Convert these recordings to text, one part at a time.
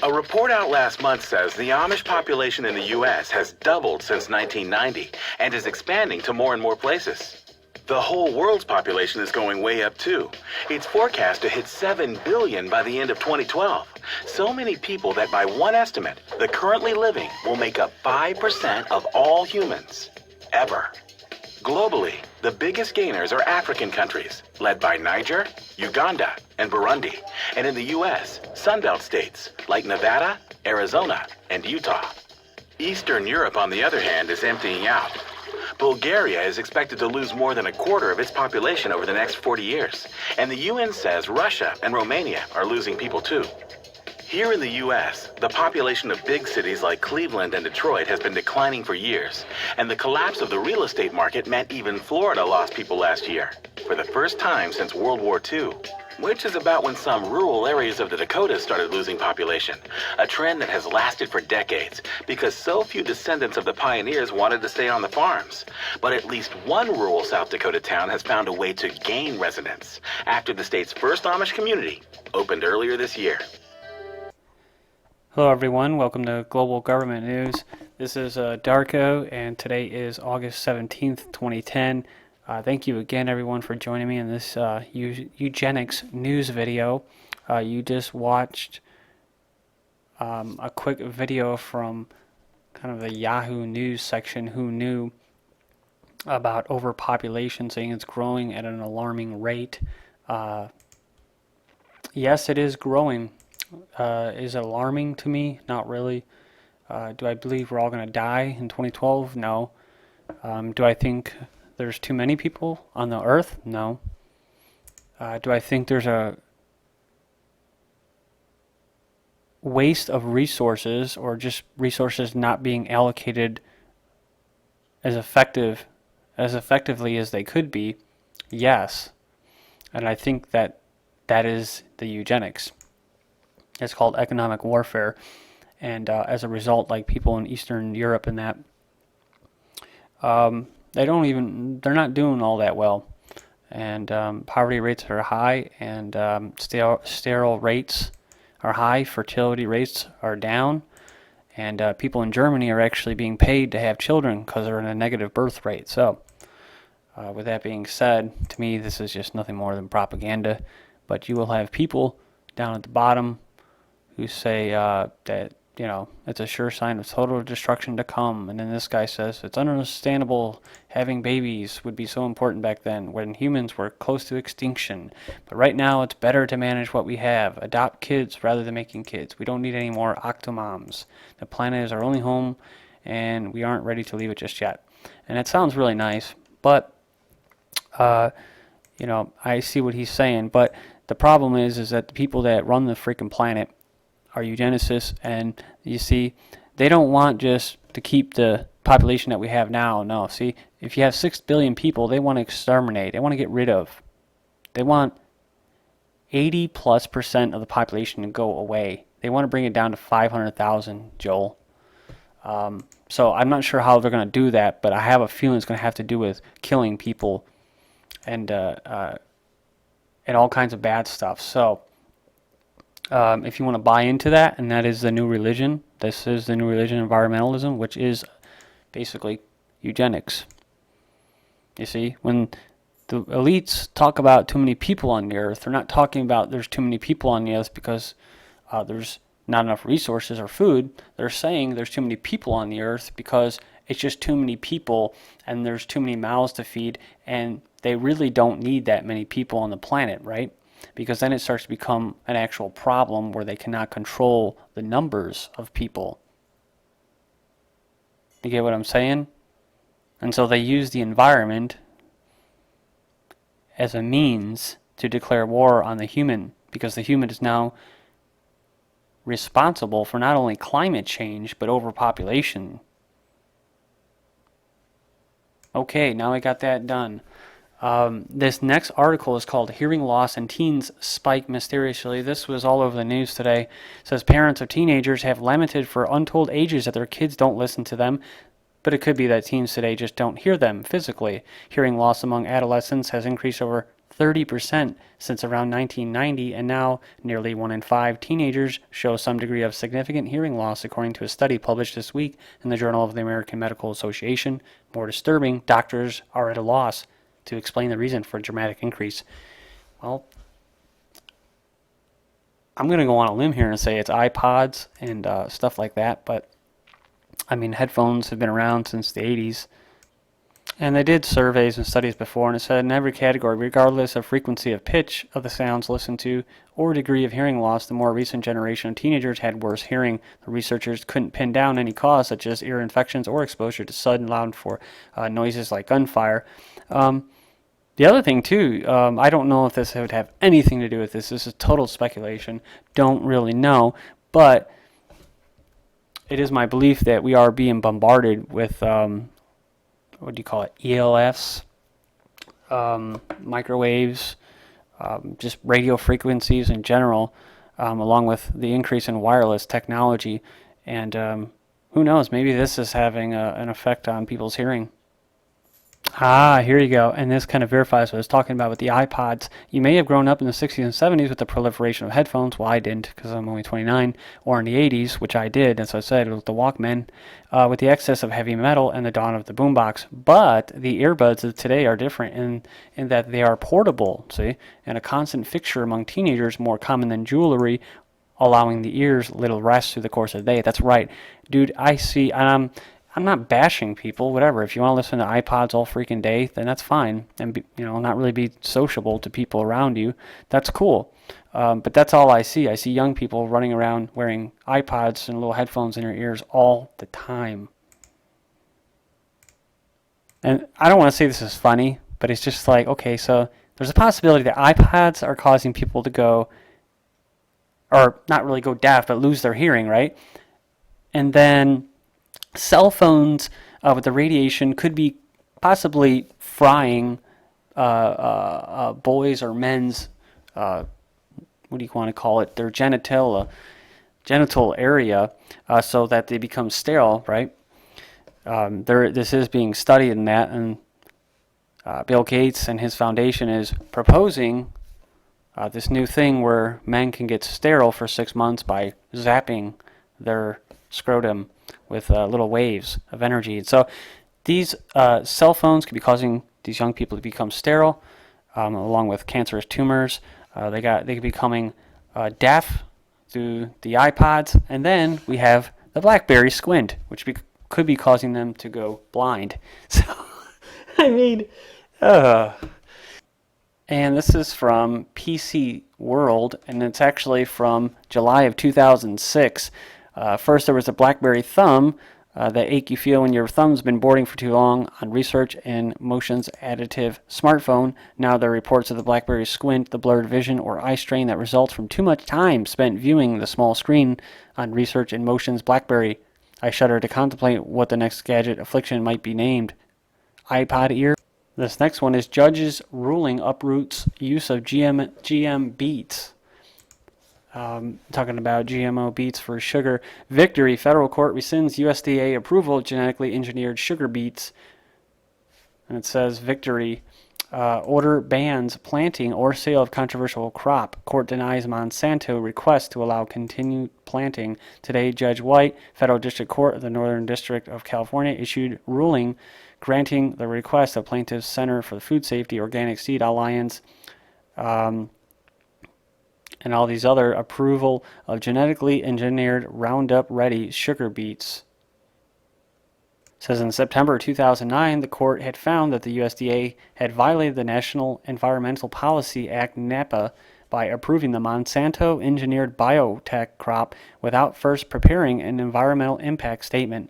A report out last month says the Amish population in the U.S. has doubled since 1990 and is expanding to more and more places. The whole world's population is going way up too. It's forecast to hit 7 billion by the end of 2012. So many people that by one estimate, the currently living will make up 5% of all humans, ever. Globally, the biggest gainers are African countries, led by Niger, Uganda, and Burundi. And in the U.S., Sunbelt states like Nevada, Arizona, and Utah. Eastern Europe, on the other hand, is emptying out. Bulgaria is expected to lose more than a quarter of its population over the next 40 years. And the UN says Russia and Romania are losing people too. Here in the U.S., the population of big cities like Cleveland and Detroit has been declining for years, and the collapse of the real estate market meant even Florida lost people last year, for the first time since World War II, which is about when some rural areas of the Dakotas started losing population, a trend that has lasted for decades because so few descendants of the pioneers wanted to stay on the farms. But at least one rural South Dakota town has found a way to gain residents after the state's first Amish community opened earlier this year. Hello everyone, welcome to Global Government News. This is Darko, and today is August 17th, 2010. Thank you again everyone for joining me in this Eugenics news video. You just watched a quick video from kind of the Yahoo News section, who knew about overpopulation, saying it's growing at an alarming rate. Yes, it is growing. Is it alarming to me? Not really. Do I believe we're all going to die in 2012? No. Do I think there's too many people on the earth? No. Do I think there's a waste of resources, or just resources not being allocated as effectively as they could be? Yes. And I think that is the eugenics. It's called economic warfare, and as a result, like people in Eastern Europe and that, they're not doing all that well, and poverty rates are high, and sterile rates are high, fertility rates are down, and people in Germany are actually being paid to have children because they're in a negative birth rate. So, with that being said, to me, this is just nothing more than propaganda. But you will have people down at the bottom who say that, it's a sure sign of total destruction to come. And then this guy says it's understandable having babies would be so important back then when humans were close to extinction. But right now it's better to manage what we have. Adopt kids rather than making kids. We don't need any more octomoms. The planet is our only home, and we aren't ready to leave it just yet. And it sounds really nice, but, I see what he's saying. But the problem is that the people that run the freaking planet are eugenicists, and you see, they don't want just to keep the population that we have now. No, see, if you have 6 billion people, they want to exterminate. They want to get rid of. They want 80+% of the population to go away. They want to bring it down to 500,000, Joel. So I'm not sure how they're going to do that, but I have a feeling it's going to have to do with killing people and all kinds of bad stuff. So if you want to buy into that, and that is the new religion, this is the new religion, environmentalism, which is basically eugenics. You see, when the elites talk about too many people on the earth, they're not talking about there's too many people on the earth because there's not enough resources or food. They're saying there's too many people on the earth because it's just too many people and there's too many mouths to feed, and they really don't need that many people on the planet, right? Because then it starts to become an actual problem where they cannot control the numbers of people. You get what I'm saying? And so they use the environment as a means to declare war on the human, because the human is now responsible for not only climate change, but overpopulation. Okay, now I got that done. This next article is called Hearing Loss in Teens Spike Mysteriously. This was all over the news today. It says parents of teenagers have lamented for untold ages that their kids don't listen to them, but it could be that teens today just don't hear them physically. Hearing loss among adolescents has increased over 30% since around 1990, and now nearly 1 in 5 teenagers show some degree of significant hearing loss, according to a study published this week in the Journal of the American Medical Association. More disturbing, doctors are at a loss to explain the reason for a dramatic increase. Well, I'm going to go on a limb here and say it's iPods and stuff like that, but I mean, headphones have been around since the 80s. And they did surveys and studies before, and it said in every category, regardless of frequency of pitch of the sounds listened to or degree of hearing loss, the more recent generation of teenagers had worse hearing. The researchers couldn't pin down any cause, such as ear infections or exposure to sudden loud for noises like gunfire. The other thing, too, I don't know if this would have anything to do with this. This is total speculation. Don't really know. But it is my belief that we are being bombarded with, what do you call it, ELFs, microwaves, just radio frequencies in general, along with the increase in wireless technology. And who knows, maybe this is having an effect on people's hearing. Here you go. And this kind of verifies what I was talking about with the iPods. You may have grown up in the 60s and 70s with the proliferation of headphones. Well, I didn't because I'm only 29. Or in the 80s, which I did, as I said, with the Walkman, with the excess of heavy metal and the dawn of the boombox. But the earbuds of today are different in that they are portable, see, and a constant fixture among teenagers, more common than jewelry, allowing the ears little rest through the course of the day. That's right. Dude, I see... I'm not bashing people, whatever. If you want to listen to iPods all freaking day, then that's fine. And, not really be sociable to people around you. That's cool. But that's all I see. I see young people running around wearing iPods and little headphones in their ears all the time. And I don't want to say this is funny, but it's just like, okay, so there's a possibility that iPods are causing people to go, or not really go deaf, but lose their hearing, right? And then cell phones with the radiation could be possibly frying boys or men's, what do you want to call it, their genital area, so that they become sterile, right? This is being studied in that, and Bill Gates and his foundation is proposing this new thing where men can get sterile for 6 months by zapping their scrotum with little waves of energy. And so these cell phones could be causing these young people to become sterile, along with cancerous tumors. They could be becoming deaf through the iPods, and then we have the BlackBerry squint, which could be causing them to go blind. So, I mean, and this is from PC World, and it's actually from July of 2006. First, there was a BlackBerry thumb, that ache you feel when your thumb's been boarding for too long, on research in Motion's additive smartphone. Now there are reports of the BlackBerry squint, the blurred vision or eye strain that results from too much time spent viewing the small screen, on research in Motion's BlackBerry. I shudder to contemplate what the next gadget affliction might be named. iPod ear. This next one is judge's ruling uproots use of GM beets. Talking about GMO beets for sugar. Victory. Federal court rescinds USDA approval of genetically engineered sugar beets. And it says victory. Order bans planting or sale of controversial crop. Court denies Monsanto request to allow continued planting. Today, Judge White, Federal District Court of the Northern District of California, issued ruling granting the request of Plaintiffs' Center for Food Safety, Organic Seed Alliance, and all these other approval of genetically engineered Roundup Ready sugar beets. It says in September 2009, the court had found that the USDA had violated the National Environmental Policy Act, NEPA, by approving the Monsanto engineered biotech crop without first preparing an environmental impact statement.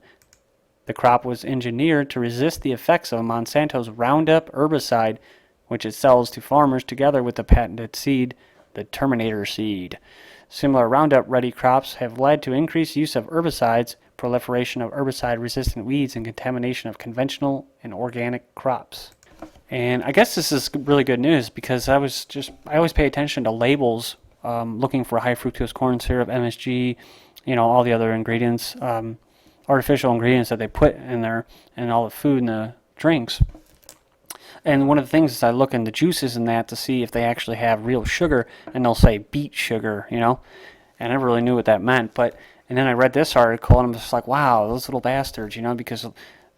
The crop was engineered to resist the effects of Monsanto's Roundup herbicide, which it sells to farmers together with the patented seed, the Terminator seed. Similar Roundup Ready crops have led to increased use of herbicides, proliferation of herbicide-resistant weeds, and contamination of conventional and organic crops. And I guess this is really good news because I always pay attention to labels, looking for high fructose corn syrup, MSG, all the other ingredients, artificial ingredients that they put in there, and all the food and the drinks. And one of the things is I look in the juices and that to see if they actually have real sugar, and they'll say beet sugar, you know. And I never really knew what that meant, and then I read this article and I'm just like, wow, those little bastards, you know, because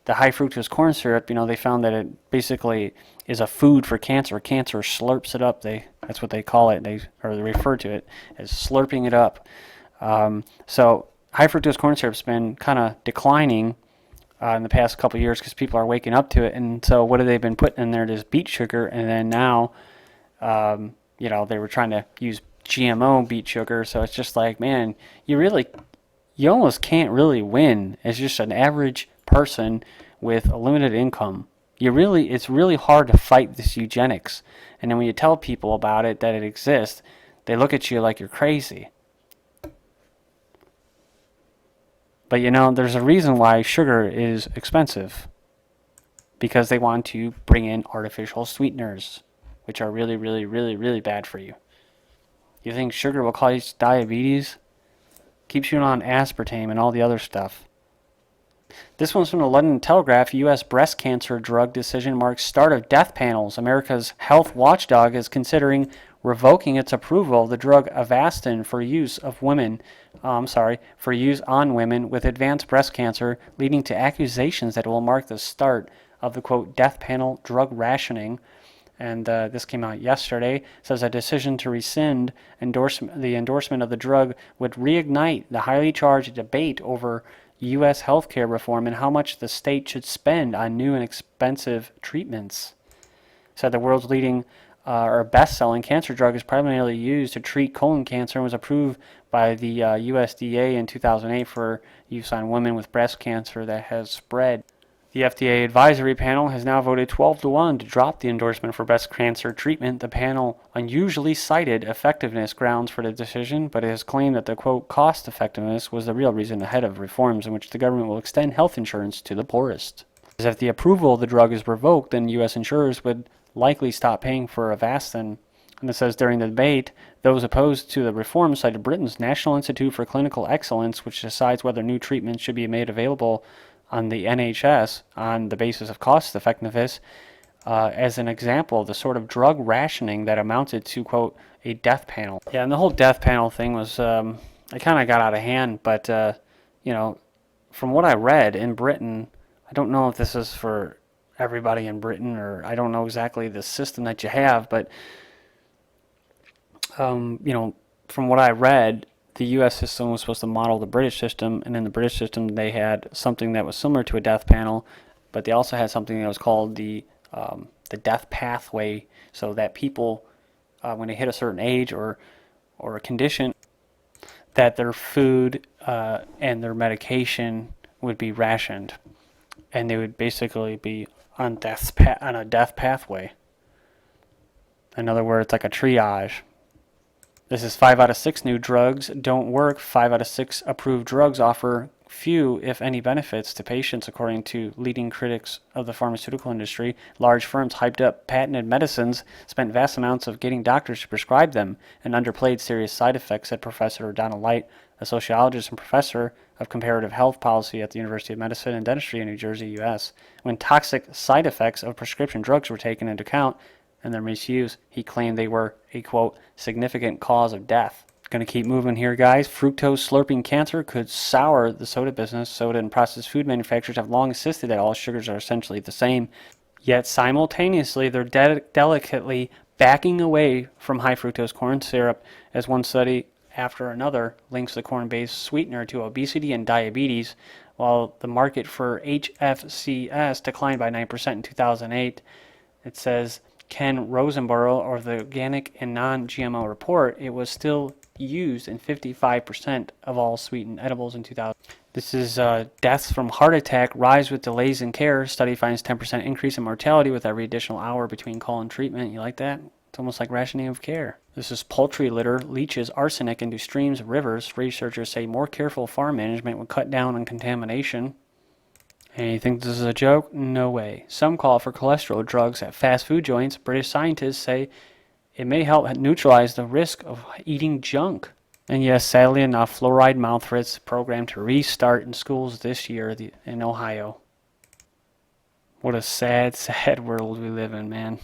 the high fructose corn syrup, you know, they found that it basically is a food for cancer. Cancer slurps it up. That's what they call it. They refer to it as slurping it up. So high fructose corn syrup's been kind of declining in the past couple of years because people are waking up to it. And so what have they been putting in there? This beet sugar, and then now, you know, they were trying to use GMO beet sugar. So it's just like, man, you almost can't really win as just an average person with a limited income. It's really hard to fight this eugenics. And then when you tell people about it, that it exists, they look at you like you're crazy. But you know, there's a reason why sugar is expensive. Because they want to bring in artificial sweeteners, which are really, really, really, really bad for you. You think sugar will cause diabetes? Keeps you on aspartame and all the other stuff. This one's from the London Telegraph. U.S. breast cancer drug decision marks start of death panels. America's health watchdog is considering revoking its approval of the drug Avastin for use on women with advanced breast cancer, leading to accusations that it will mark the start of the, quote, death panel drug rationing. And this came out yesterday. It says a decision to rescind the endorsement of the drug would reignite the highly charged debate over U.S. healthcare reform and how much the state should spend on new and expensive treatments. Said the world's leading or best-selling cancer drug is primarily used to treat colon cancer and was approved by the USDA in 2008 for use on women with breast cancer that has spread. The FDA advisory panel has now voted 12-1 to drop the endorsement for breast cancer treatment. The panel unusually cited effectiveness grounds for the decision, but it has claimed that the, quote, cost effectiveness was the real reason ahead of reforms in which the government will extend health insurance to the poorest. As if the approval of the drug is revoked, then U.S. insurers would likely stop paying for Avastin. And it says during the debate, those opposed to the reform cited Britain's National Institute for Clinical Excellence, which decides whether new treatments should be made available on the NHS on the basis of cost effectiveness, as an example of the sort of drug rationing that amounted to, quote, a death panel. Yeah, and the whole death panel thing was, it kind of got out of hand, but, you know, from what I read in Britain, I don't know if this is for everybody in Britain, or I don't know exactly the system that you have, but, you know, from what I read, the U.S. system was supposed to model the British system, and in the British system they had something that was similar to a death panel, but they also had something that was called the death pathway, so that people, when they hit a certain age or a condition, that their food and their medication would be rationed, and they would basically be on a death pathway. In other words, like a triage. This is 5 out of 6 new drugs don't work. 5 out of 6 approved drugs offer few, if any, benefits to patients, according to leading critics of the pharmaceutical industry. Large firms hyped up patented medicines, spent vast amounts of getting doctors to prescribe them, and underplayed serious side effects, said Professor Donald Light, a sociologist and professor of comparative health policy at the University of Medicine and Dentistry in New Jersey, U.S. When toxic side effects of prescription drugs were taken into account, and their misuse, he claimed they were a, quote, significant cause of death. Going to keep moving here, guys. Fructose slurping cancer could sour the soda business. Soda and processed food manufacturers have long insisted that all sugars are essentially the same, yet simultaneously they're delicately backing away from high fructose corn syrup, as one study after another links the corn-based sweetener to obesity and diabetes, while the market for HFCS declined by 9% in 2008. It says Ken Rosenborough of the Organic and Non-GMO report, it was still used in 55% of all sweetened edibles in 2000. This is deaths from heart attack rise with delays in care. Study finds 10% increase in mortality with every additional hour between call and treatment. You like that? It's almost like rationing of care. This is poultry litter leaches arsenic into streams, rivers. Researchers say more careful farm management would cut down on contamination. And you think this is a joke? No way. Some call for cholesterol drugs at fast food joints. British scientists say it may help neutralize the risk of eating junk. And yes, sadly enough, fluoride mouth rinse program to restart in schools this year in Ohio. What a sad, sad world we live in, man.